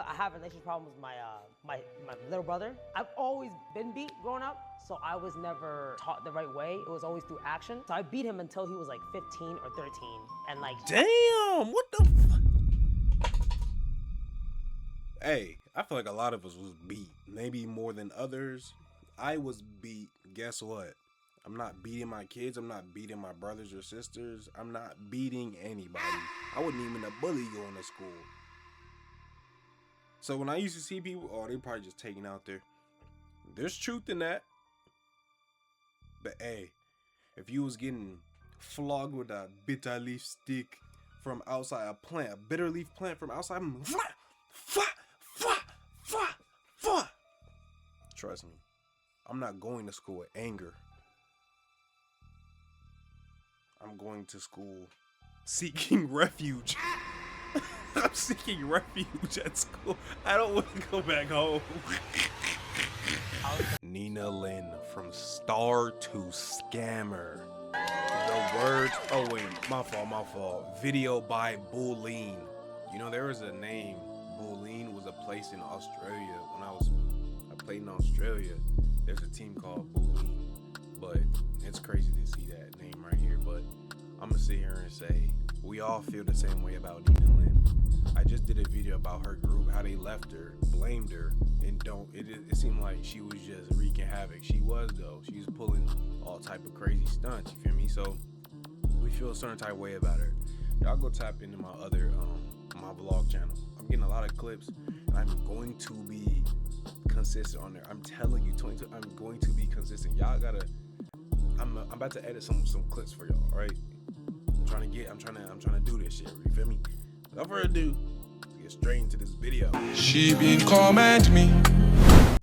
I have a relationship problem with my little brother. I've always been beat growing up, so I was never taught the right way. It was always through action. So I beat him until he was like 15 or 13, and like. Damn, what the Hey, I feel like a lot of us was beat, maybe more than others. I was beat. Guess what? I'm not beating my kids. I'm not beating my brothers or sisters. I'm not beating anybody. I wasn't even a bully going to school. So when I used to see people, oh, they probably just taking out there's truth in that. But hey, if you was getting flogged with a bitter leaf stick from outside a bitter leaf plant from outside, trust me, I'm not going to school with anger. I'm going to school seeking refuge. I'm seeking refuge at school. I don't want to go back home. Nina Lynn, from star to scammer. The words, oh wait, my fault. Video by Bulleen. You know, there was a name. Bulleen was a place in Australia. When I played in Australia, there's a team called Bulleen. But it's crazy to see that name right here. But I'm gonna sit here and say, we all feel the same way about Nina Lynn. I just did a video about her group, how they left her, blamed her, and it seemed like she was just wreaking havoc. She was though. She was pulling all type of crazy stunts, you feel me? So we feel a certain type of way about her. Y'all go tap into my other my vlog channel. I'm getting a lot of clips, and I'm going to be consistent on there. I'm telling you, 22, I'm going to be consistent. Y'all gotta, I'm about to edit some clips for y'all, all right? I'm trying to do this shit, you feel me? Without further ado, let's get straight into this video. She been comment me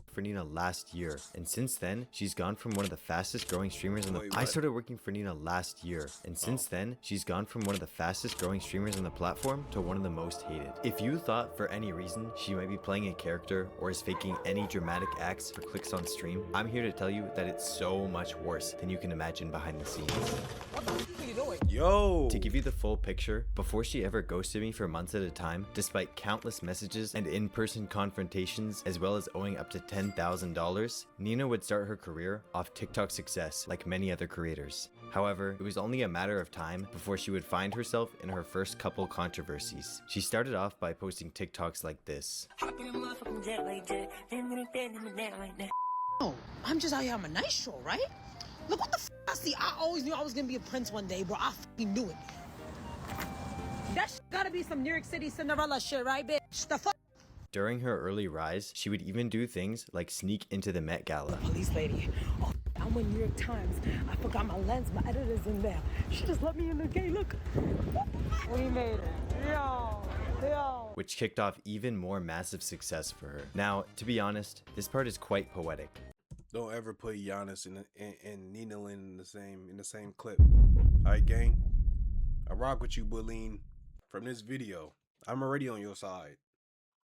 for Nina last year, and since then she's gone from one of the fastest growing streamers on the I started working for Nina last year, and since then she's gone from one of the fastest growing streamers on the platform to one of the most hated. If you thought for any reason she might be playing a character or is faking any dramatic acts for clicks on stream, I'm here to tell you that it's so much worse than you can imagine behind the scenes. What the f are you doing? Yo! To give you the full picture, before she ever ghosted me for months at a time, despite countless messages and in-person confrontations, as well as owing up to $10,000, Nina would start her career off TikTok success like many other creators. However, it was only a matter of time before she would find herself in her first couple controversies. She started off by posting TikToks like this. Oh, I'm just out here on a nice show, right? Look what the f I see. I always knew I was gonna be a prince one day, bro. I f***ing knew it. That sh gotta be some New York City Cinderella shit, right, bitch? The fuck? During her early rise, she would even do things like sneak into the Met Gala. Police lady. Oh, I'm in New York Times. I forgot my lens. My editor's in there. She just let me in the gate. Look. We made it. Yo. Which kicked off even more massive success for her. Now, to be honest, this part is quite poetic. Don't ever put Giannis and Nina Lynn in the same clip. Alright, gang? I rock with you, Bulleen. From this video, I'm already on your side.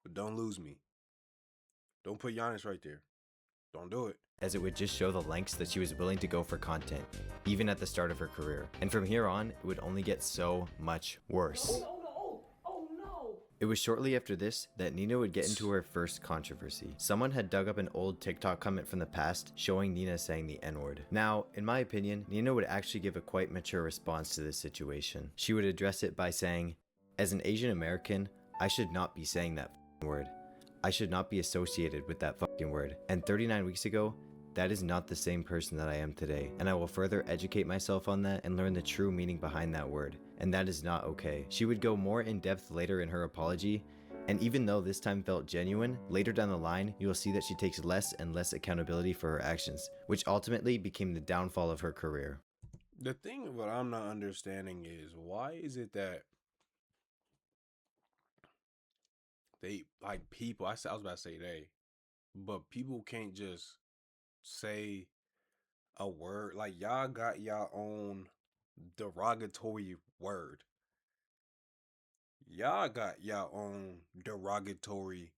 But don't lose me. Don't put Giannis right there. Don't do it. As it would just show the lengths that she was willing to go for content, even at the start of her career. And from here on, it would only get so much worse. It was shortly after this that Nina would get into her first controversy. Someone had dug up an old TikTok comment from the past showing Nina saying the N-word. Now, in my opinion, Nina would actually give a quite mature response to this situation. She would address it by saying, "As an Asian American, I should not be saying that word. I should not be associated with that fucking word. And 39 weeks ago, that is not the same person that I am today. And I will further educate myself on that and learn the true meaning behind that word. And that is not okay." She would go more in depth later in her apology. And even though this time felt genuine, later down the line, you will see that she takes less and less accountability for her actions, which ultimately became the downfall of her career. The thing what I'm not understanding is, why is it that they, like, people, I was about to say they, but people can't just say a word? Like, y'all got y'all own derogatory word. Y'all got y'all own derogatory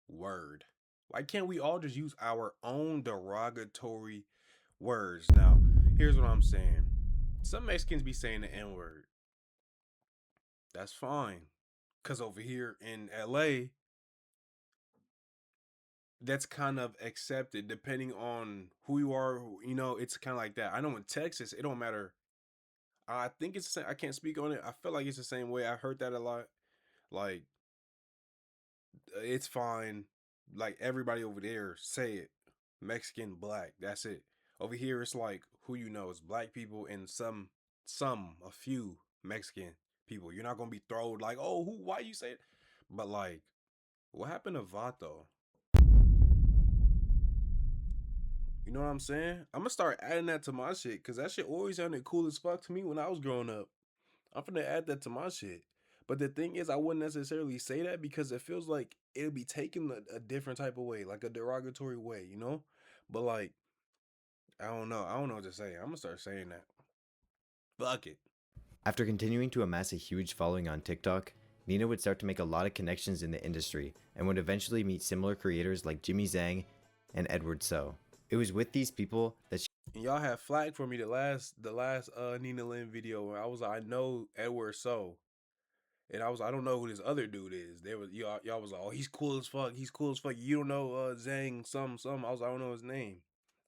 word. Why can't we all just use our own derogatory words? Now, here's what I'm saying. Some Mexicans be saying the N-word. That's fine. Because over here in LA, that's kind of accepted depending on who you are. You know, it's kind of like that. I know in Texas, it don't matter. I think it's the same. I can't speak on it. I feel like it's the same way. I heard that a lot. Like, it's fine. Like, everybody over there say it. Mexican, black. That's it. Over here, it's like who you know. It's black people and a few Mexican people. You're not gonna be thrown like, oh, who? Why you say it? But like, what happened to Vato? You know what I'm saying? I'm gonna start adding that to my shit because that shit always sounded cool as fuck to me when I was growing up. I'm gonna add that to my shit. But the thing is, I wouldn't necessarily say that because it feels like it'll be taken a different type of way, like a derogatory way, you know? But like, I don't know. I don't know what to say. I'm gonna start saying that. Fuck it. After continuing to amass a huge following on TikTok, Nina would start to make a lot of connections in the industry and would eventually meet similar creators like Jimmy Zhang and Edward So. It was with these people that she And y'all have flagged for me the last Nina Lynn video where I was like, I know Edward So. And I don't know who this other dude is. They was y'all was like, oh, he's cool as fuck. He's cool as fuck. You don't know Zhang some. I was like, I don't know his name.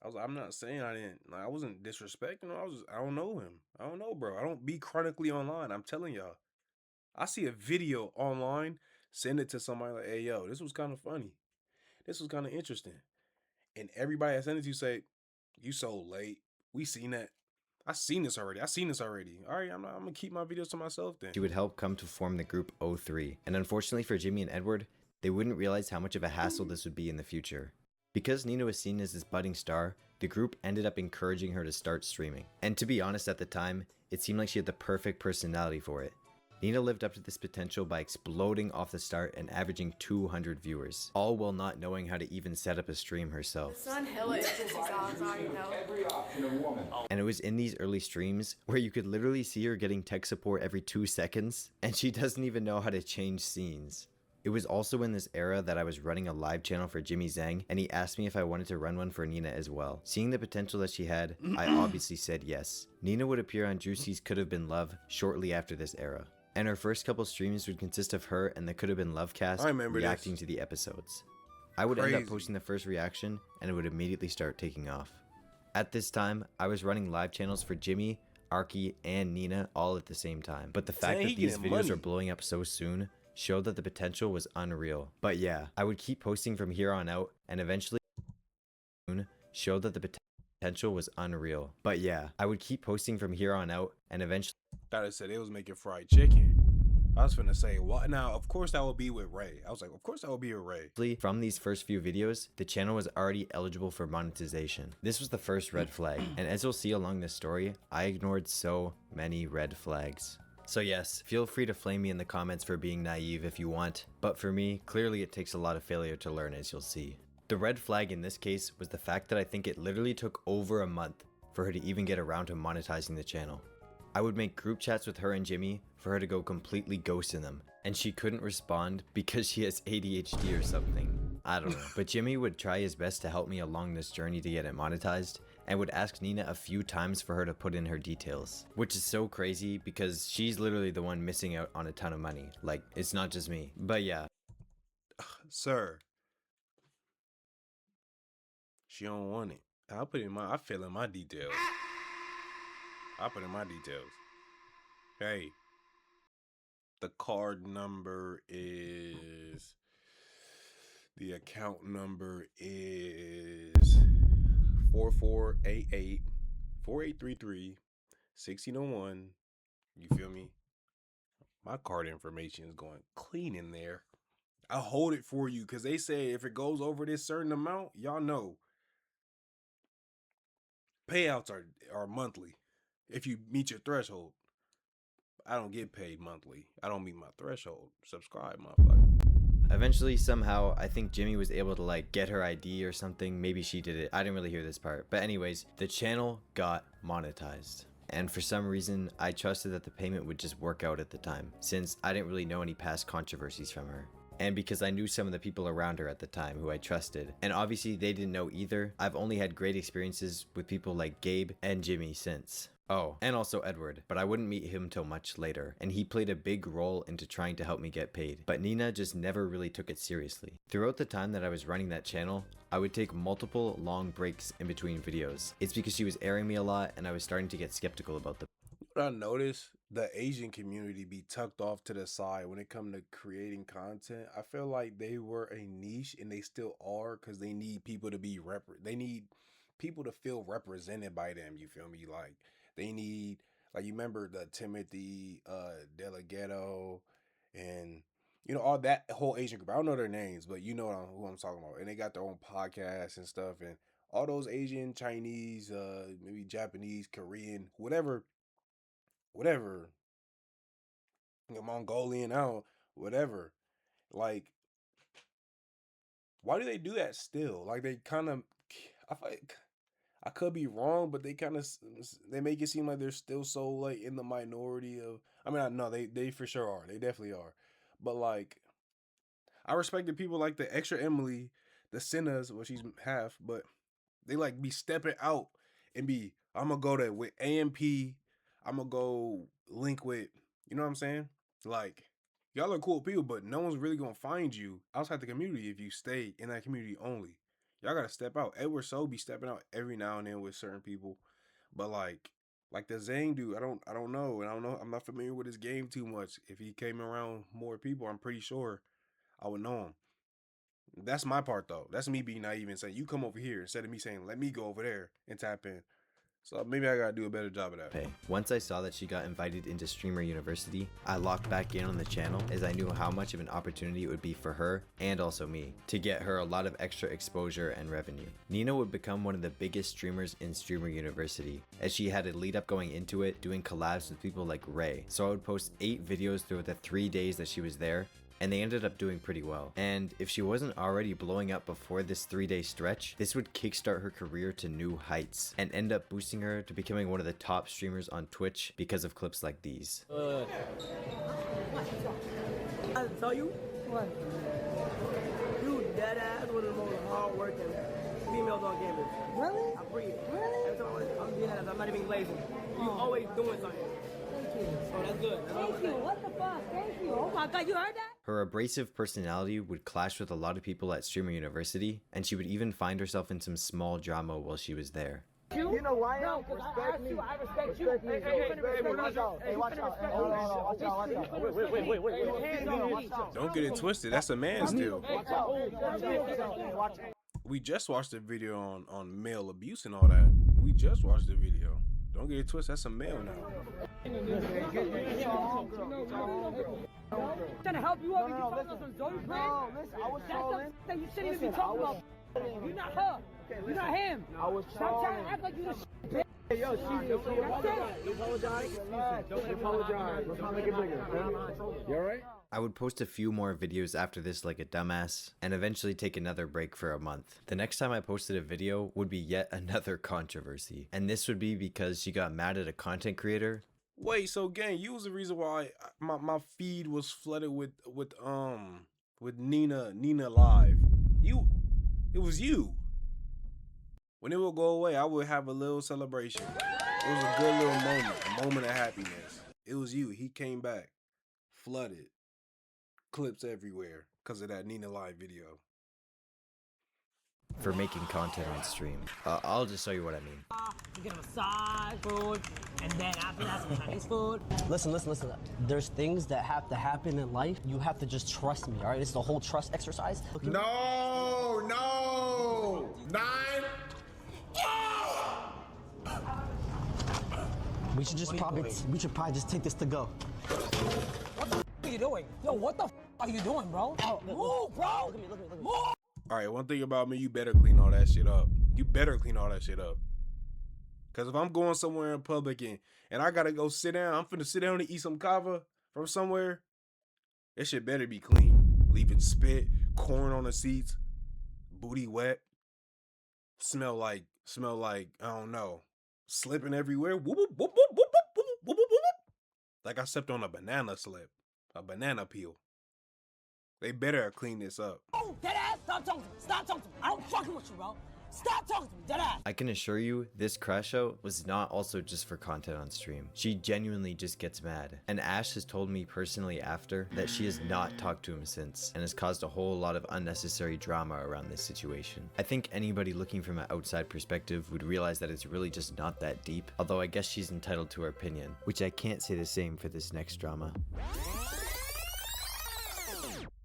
I was like, I'm not saying I didn't. Like, I wasn't disrespecting him. I don't know him. I don't know, bro. I don't be chronically online. I'm telling y'all. I see a video online, send it to somebody like, hey yo, this was kind of funny. This was kind of interesting. And everybody I send it to say, you so late. We seen that. I seen this already. All right, I'm gonna keep my videos to myself then. would help come to form the group O3. And unfortunately for Jimmy and Edward, they wouldn't realize how much of a hassle this would be in the future. Because Nina was seen as this budding star, the group ended up encouraging her to start streaming. And to be honest, at the time, it seemed like she had the perfect personality for it. Nina lived up to this potential by exploding off the start and averaging 200 viewers, all while not knowing how to even set up a stream herself. And it was in these early streams where you could literally see her getting tech support every 2 seconds, and she doesn't even know how to change scenes. It was also in this era that I was running a live channel for Jimmy Zhang, and he asked me if I wanted to run one for Nina as well. Seeing the potential that she had, I obviously said yes. Nina would appear on Juicy's Could Have Been Love shortly after this era. And her first couple streams would consist of her and the Could Have Been Love cast reacting to the episodes. I would end up posting the first reaction and it would immediately start taking off. At this time, I was running live channels for Jimmy, Arky, and Nina all at the same time. But the fact that these videos are blowing up so soon showed that the potential was unreal. But yeah, I would keep posting from here on out and eventually showed that the potential was unreal. But yeah, I would keep posting from here on out and eventually Thought it said it was making fried chicken. I was finna say, what? Now, of course that would be with Ray. I was like, of course that would be with Ray. From these first few videos, the channel was already eligible for monetization. This was the first red flag, and as you'll see along this story, I ignored so many red flags. So yes, feel free to flame me in the comments for being naive if you want, but for me, clearly it takes a lot of failure to learn, as you'll see. The red flag in this case was the fact that I think it literally took over a month for her to even get around to monetizing the channel. I would make group chats with her and Jimmy for her to go completely ghost in them, and she couldn't respond because she has ADHD or something. I don't know. But Jimmy would try his best to help me along this journey to get it monetized, and would ask Nina a few times for her to put in her details. Which is so crazy because she's literally the one missing out on a ton of money. Like, it's not just me. But yeah. Sir. She don't want it. I fill in my details. I put in my details. Hey. The card number is... The account number is 4488 4833 1601. You feel me? My card information is going clean in there. I hold it for you because they say if it goes over this certain amount, y'all know. Payouts are monthly. If you meet your threshold. I don't get paid monthly. I don't meet my threshold. Subscribe, motherfucker. Eventually, somehow, I think Jimmy was able to like get her ID or something. Maybe she did it. I didn't really hear this part. But anyways, the channel got monetized. And for some reason, I trusted that the payment would just work out at the time, since I didn't really know any past controversies from her. And because I knew some of the people around her at the time who I trusted. And obviously they didn't know either. I've only had great experiences with people like Gabe and Jimmy since. Oh, and also Edward, but I wouldn't meet him till much later, and he played a big role into trying to help me get paid. But Nina just never really took it seriously. Throughout the time that I was running that channel, I would take multiple long breaks in between videos. It's because she was airing me a lot and I was starting to get skeptical about the What I noticed, the Asian community be tucked off to the side when it comes to creating content. I feel like they were a niche and they still are, because they need people to be they need people to feel represented by them, you feel me? Like they need, like, you remember the Timothy Delgado and all that whole Asian group. I don't know their names, but you know who I'm talking about. And they got their own podcasts and stuff, and all those Asian, Chinese, maybe Japanese, Korean, whatever, Mongolian, I don't, whatever. Like, why do they do that still? Like, they kind of, I feel like, I could be wrong, but they kind of, they make it seem like they're still so, like, in the minority of, I mean, no, they for sure are. They definitely are. But, like, I respected people like the Extra Emily, the Sinners, well, she's half, but they, like, be stepping out and be, I'm going to go with AMP, I'm going to go link with, you know what I'm saying? Like, y'all are cool people, but no one's really going to find you outside the community if you stay in that community only. Y'all got to step out. Edward So be stepping out every now and then with certain people. But like the Zane dude, I don't know. And I don't know. I'm not familiar with his game too much. If he came around more people, I'm pretty sure I would know him. That's my part though. That's me being naive and saying, you come over here, instead of me saying, let me go over there and tap in. So maybe I gotta do a better job of that. pay. Once I saw that she got invited into Streamer University, I locked back in on the channel as I knew how much of an opportunity it would be for her and also me to get her a lot of extra exposure and revenue. Nina would become one of the biggest streamers in Streamer University, as she had a lead up going into it, doing collabs with people like Ray. So I would post 8 videos throughout the 3 days that she was there, and they ended up doing pretty well. And if she wasn't already blowing up before this 3-day stretch, this would kickstart her career to new heights and end up boosting her to becoming one of the top streamers on Twitch because of clips like these. I tell you what? You dead ass one of the most hard-working females on campus. Really? I breathe. Really? Every time I'm dead ass, I'm not even lazy. You always doing something. Thank you. So that's good. That's all I'm Thank you. saying. What the fuck? Thank you. Oh my god, you heard that? Her abrasive personality would clash with a lot of people at Streamer University, and she would even find herself in some small drama while she was there. You know why? No, because I asked you. I respect you. Hey, watch out. Hey, watch out. Watch out. Wait. Don't get it twisted. That's a man's deal. Watch out. We just watched the video on male abuse and all that. We just watched the video. Don't get it twisted. That's a male now. Trying to help you out. You talking about some Zoe plan? No, listen. I was trolling. That you shouldn't even be talking about. You're not her. You're not him. I was trolling. Stop trying to act like you're the bitch. Hey, yo, you apologize. Don't apologize. Let's not make it bigger. You alright? I would post a few more videos after this like a dumbass, and eventually take another break for a month. The next time I posted a video would be yet another controversy, and this would be because she got mad at a content creator. Wait, so gang, you was the reason why my feed was flooded with Nina live. It was you. When it would go away, I would have a little celebration. It was a good little moment, a moment of happiness. It was you. He came back, flooded, clips everywhere because of that Nina live video. For making content on stream. I'll just show you what I mean. You get a massage, food, and then after that, some Chinese food. Listen. There's things that have to happen in life. You have to just trust me, all right? It's the whole trust exercise. No! 9! We should probably just take this to go. What the are you doing? Yo, what the are you doing, bro? Move, bro! Look at me. Move! All right, one thing about me, you better clean all that shit up. Because if I'm going somewhere in public and I got to go sit down, I'm finna sit down and eat some kava from somewhere, that shit better be clean. Leaving spit, corn on the seats, booty wet, smell like, I don't know, slipping everywhere. Whoop, whoop, whoop, whoop, whoop, whoop, whoop, whoop, whoop, whoop. Like I stepped on a banana slip, a banana peel. They better clean this up. Oh, dead ass! Stop talking to me! I don't fucking with you, bro. Stop talking to me, deadass. I can assure you, this crash out was not also just for content on stream. She genuinely just gets mad. And Ash has told me personally after that she has not talked to him since and has caused a whole lot of unnecessary drama around this situation. I think anybody looking from an outside perspective would realize that it's really just not that deep, although I guess she's entitled to her opinion, which I can't say the same for this next drama.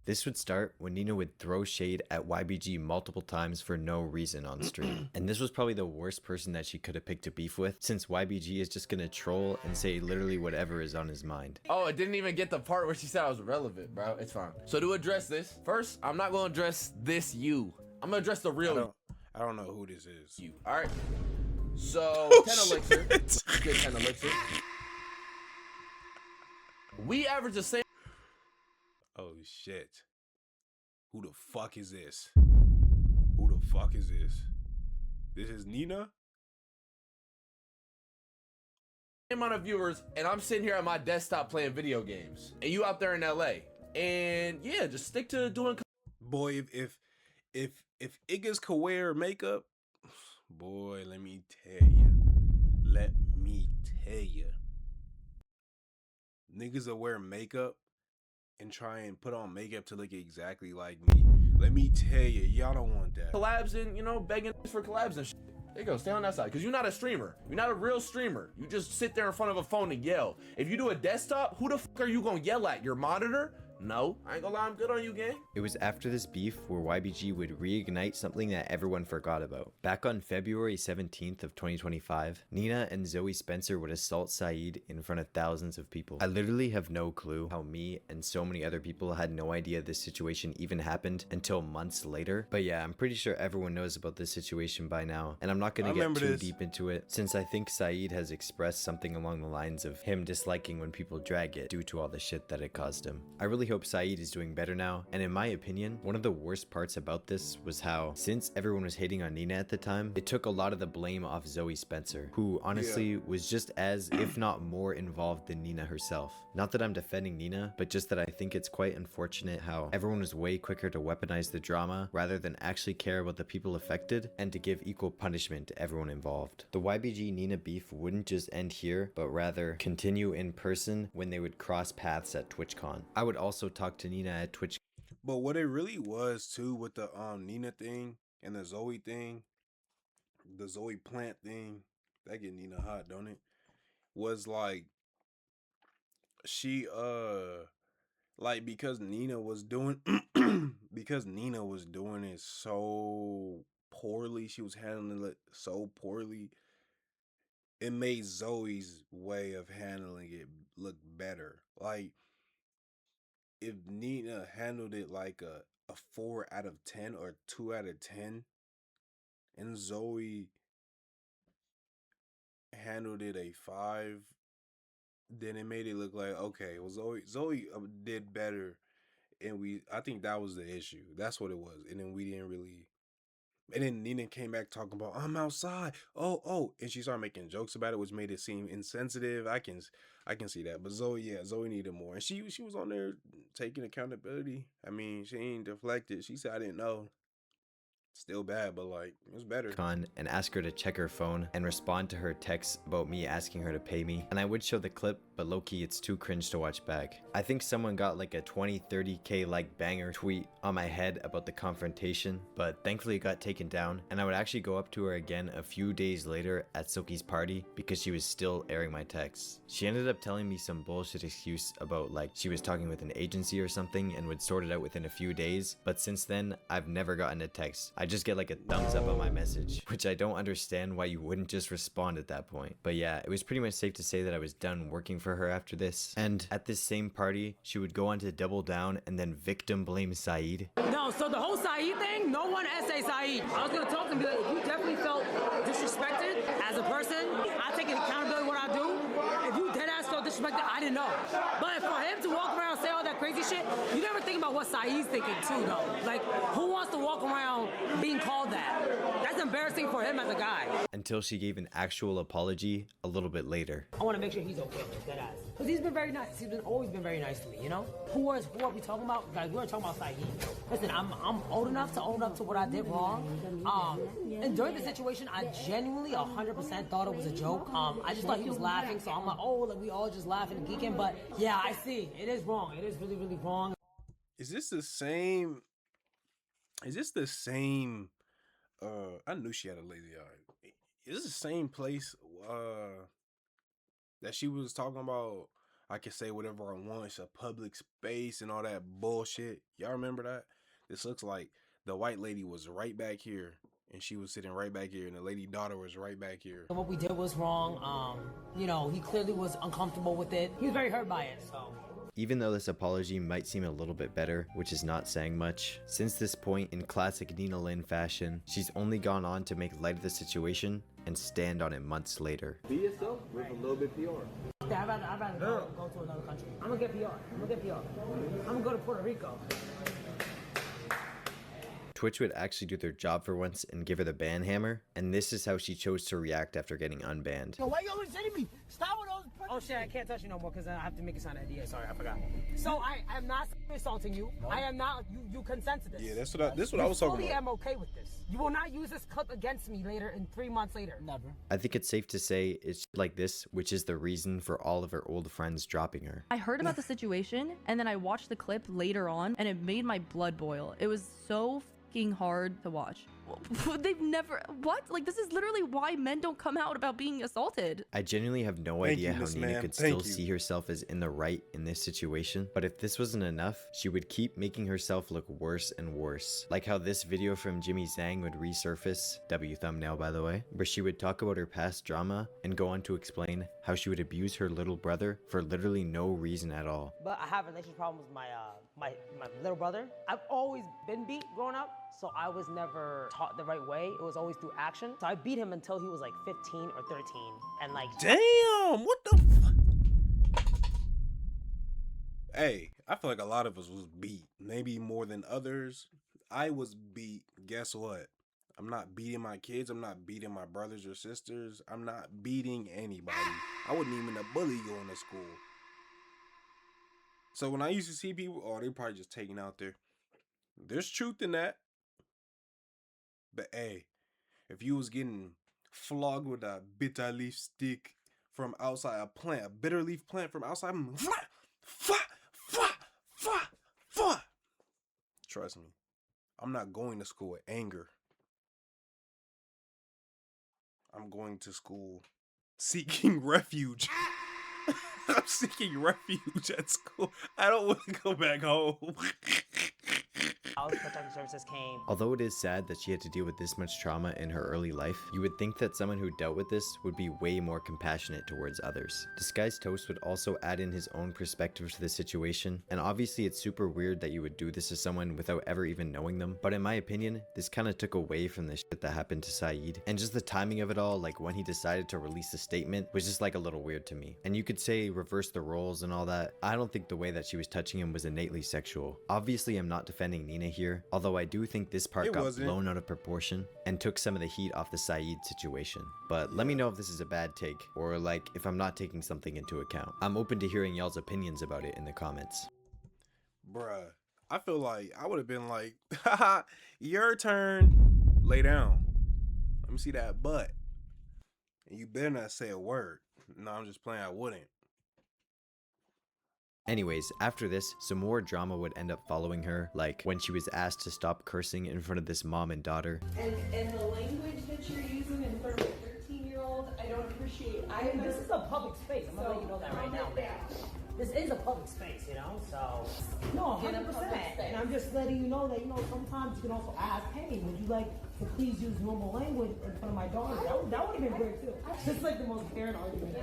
This would start when Nina would throw shade at YBG multiple times for no reason on stream. And this was probably the worst person that she could have picked to beef with, since YBG is just gonna troll and say literally whatever is on his mind. Oh, it didn't even get the part where she said I was relevant, bro. It's fine. So to address this, first, I'm not gonna address this you. I'm gonna address the real you. I don't know who this is. You. All right. So 10 elixir. Good 10 elixir. We average the same. Oh shit. Who the fuck is this? Who the fuck is this? This is Nina? Amount of viewers, and I'm sitting here at my desktop playing video games, and you out there in LA. And yeah, just stick to doing. Boy, if Iggas could wear makeup, boy, let me tell you. Niggas will wear makeup and try and put on makeup to look exactly like me. Let me tell you, y'all don't want that. Collabs and, you know, begging for collabs and shit. There you go, stay on that side. Because you're not a streamer. You're not a real streamer. You just sit there in front of a phone and yell. If you do a desktop, who the fuck are you going to yell at? Your monitor? No, I ain't gonna lie, I'm good on you, gang. It was after this beef where YBG would reignite something that everyone forgot about. Back on February 17th of 2025, Nina and Zoe Spencer would assault Saeed in front of thousands of people. I literally have no clue how me and so many other people had no idea this situation even happened until months later. But yeah, I'm pretty sure everyone knows about this situation by now, and I'm not gonna get too deep into it since I think Saeed has expressed something along the lines of him disliking when people drag it due to all the shit that it caused him. I really hope Saeed is doing better now, and in my opinion, one of the worst parts about this was how, since everyone was hating on Nina at the time, it took a lot of the blame off Zoe Spencer, who honestly was just as, if not more, involved than Nina herself. Not that I'm defending Nina, but just that I think it's quite unfortunate how everyone was way quicker to weaponize the drama rather than actually care about the people affected and to give equal punishment to everyone involved. The YBG Nina beef wouldn't just end here, but rather continue in person when they would cross paths at TwitchCon. I would also talk to Nina at Twitch. But what it really was too with the Nina thing and the Zoe thing, the Zoe plant thing, that get Nina hot, don't it? Was like she like because Nina was doing because Nina was doing it so poorly, she was handling it so poorly, it made Zoe's way of handling it look better. Like if Nina handled it like a 4 out of 10 or 2 out of 10, and Zoe handled it a 5, then it made it look like, okay, well Zoe did better, and I think that was the issue. That's what it was. And then we didn't really. And then Nina came back talking about, I'm outside. Oh, and she started making jokes about it, which made it seem insensitive. I can see that. But Zoe needed more. And she was on there taking accountability. I mean, she ain't deflected. She said, I didn't know. Still bad, but like, it was better. And ask her to check her phone and respond to her texts about me asking her to pay me. And I would show the clip, but low-key it's too cringe to watch back. I think someone got like a 20-30k like banger tweet on my head about the confrontation, but thankfully it got taken down, and I would actually go up to her again a few days later at Silky's party because she was still airing my texts. She ended up telling me some bullshit excuse about like she was talking with an agency or something and would sort it out within a few days, but since then I've never gotten a text. I just get like a thumbs up on my message, which I don't understand why you wouldn't just respond at that point. But yeah, it was pretty much safe to say that I was done working for her after this. And at this same party, she would go on to double down and then victim blame Saeed. No, so the whole Saeed thing, no one essay Saeed. I was gonna talk to him and be like, if you definitely felt disrespected as a person, I take accountability what I do. If you dead ass felt disrespected, I didn't know. But for him to walk around and say all that crazy shit, you never think about what Saeed's thinking too though. Like, who wants to walk around being called that. That's embarrassing for him as a guy. Until she gave an actual apology a little bit later. I want to make sure he's okay with that ass. Because he's been very nice. He's always been very nice to me, you know? Who are we talking about? Guys, we're talking about Saeed. Listen, I'm old enough to own up to what I did wrong. And during the situation, I genuinely 100% thought it was a joke. I just thought he was laughing, so I'm like, oh, like we all just laughing and geeking. But yeah, I see. It is wrong. It is really, really wrong. Is this the same? I knew she had a lazy eye. Is this the same place that she was talking about? I can say whatever I want. It's a public space and all that bullshit. Y'all remember that? This looks like the white lady was right back here, and she was sitting right back here, and the lady daughter was right back here. What we did was wrong. You know, he clearly was uncomfortable with it. He was very hurt by it, so. Even though this apology might seem a little bit better, which is not saying much, since this point in classic Nina Lynn fashion, she's only gone on to make light of the situation and stand on it months later. Be yourself with a little bit PR. I'd rather go to another country. I'm gonna get PR. I'm gonna go to Puerto Rico. Twitch would actually do their job for once and give her the ban hammer, and this is how she chose to react after getting unbanned. So why you always saying to me? Stop with those. Oh shit, I can't touch you no more because I have to make a sign of NDA. Sorry, I forgot. So I am not assaulting you. No. I am not. You consent to this. Yeah, that's what I was talking about. I'm okay with this. You will not use this clip against me later in 3 months later. Never. I think it's safe to say it's like this, which is the reason for all of her old friends dropping her. I heard about the situation and then I watched the clip later on and it made my blood boil. It was so fucking hard to watch. They've never, what? Like, this is literally why men don't come out about being assaulted. I genuinely have no idea how Nina could still see herself as in the right in this situation, but if this wasn't enough, she would keep making herself look worse and worse. Like how this video from Jimmy Zhang would resurface, W thumbnail by the way, where she would talk about her past drama and go on to explain how she would abuse her little brother for literally no reason at all. But I have relationship problems with my little brother. I've always been beat growing up, so I was never taught the right way. It was always through action. So I beat him until he was like 15 or 13. And like, damn, what the Hey, I feel like a lot of us was beat. Maybe more than others. I was beat. Guess what? I'm not beating my kids. I'm not beating my brothers or sisters. I'm not beating anybody. I wasn't even a bully going to school. So when I used to see people, oh, they probably just taking out there. There's truth in that. But hey, if you was getting flogged with a bitter leaf stick from outside a plant, a bitter leaf plant from outside, trust me, I'm not going to school with anger. I'm going to school seeking refuge. I'm seeking refuge at school. I don't want to go back home. Protective services came. Although it is sad that she had to deal with this much trauma in her early life, you would think that someone who dealt with this would be way more compassionate towards others. Disguised Toast would also add in his own perspective to the situation, and obviously it's super weird that you would do this to someone without ever even knowing them, but in my opinion, this kind of took away from the shit that happened to Saeed, and just the timing of it all, like when he decided to release the statement, was just like a little weird to me. And you could say reverse the roles and all that. I don't think the way that she was touching him was innately sexual. Obviously I'm not defending Nina here, although I do think this part got blown out of proportion and took some of the heat off the Saeed situation. But let me know if this is a bad take, or like if I'm not taking something into account. I'm open to hearing y'all's opinions about it in the comments. Bruh, I feel like I would have been like, haha, your turn, lay down. Let me see that butt. And you better not say a word. No, I'm just playing, I wouldn't. Anyways, after this, some more drama would end up following her, like when she was asked to stop cursing in front of this mom and daughter. And the language that you're using in front of a 13-year-old, I don't appreciate. This is a public space. I'm gonna let you know that right now. This is a public space, you know, so. No, 100%. And I'm just letting you know that, you know, sometimes you can also ask, hey, would you like to please use normal language in front of my daughter? That would have been great too. Just like the most parent argument.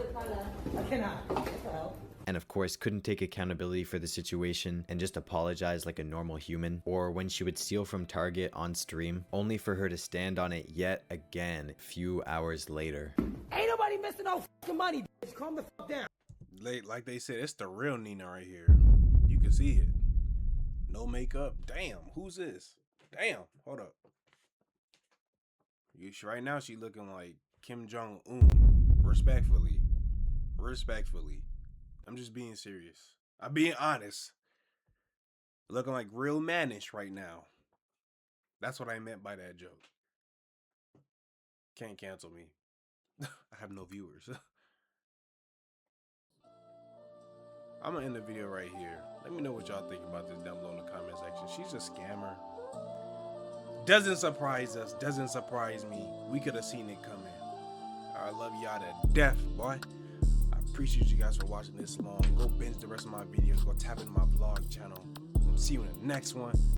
I cannot. What the hell? And of course couldn't take accountability for the situation and just apologize like a normal human, or when she would steal from Target on stream, only for her to stand on it yet again a few hours later. Ain't nobody missing no fucking money, bitch. Calm the fuck down. Like they said, it's the real Nina right here. You can see it. No makeup. Damn, who's this? Damn, hold up. Right now she looking like Kim Jong-un. Respectfully. I'm just being serious. I'm being honest. Looking like real mannish right now. That's what I meant by that joke. Can't cancel me. I have no viewers. I'm gonna end the video right here. Let me know what y'all think about this down below in the comment section. She's a scammer. Doesn't surprise us. Doesn't surprise me. We could have seen it coming. I love y'all to death, boy. I appreciate you guys for watching this long. Go binge the rest of my videos. Go tap into my vlog channel. See you in the next one.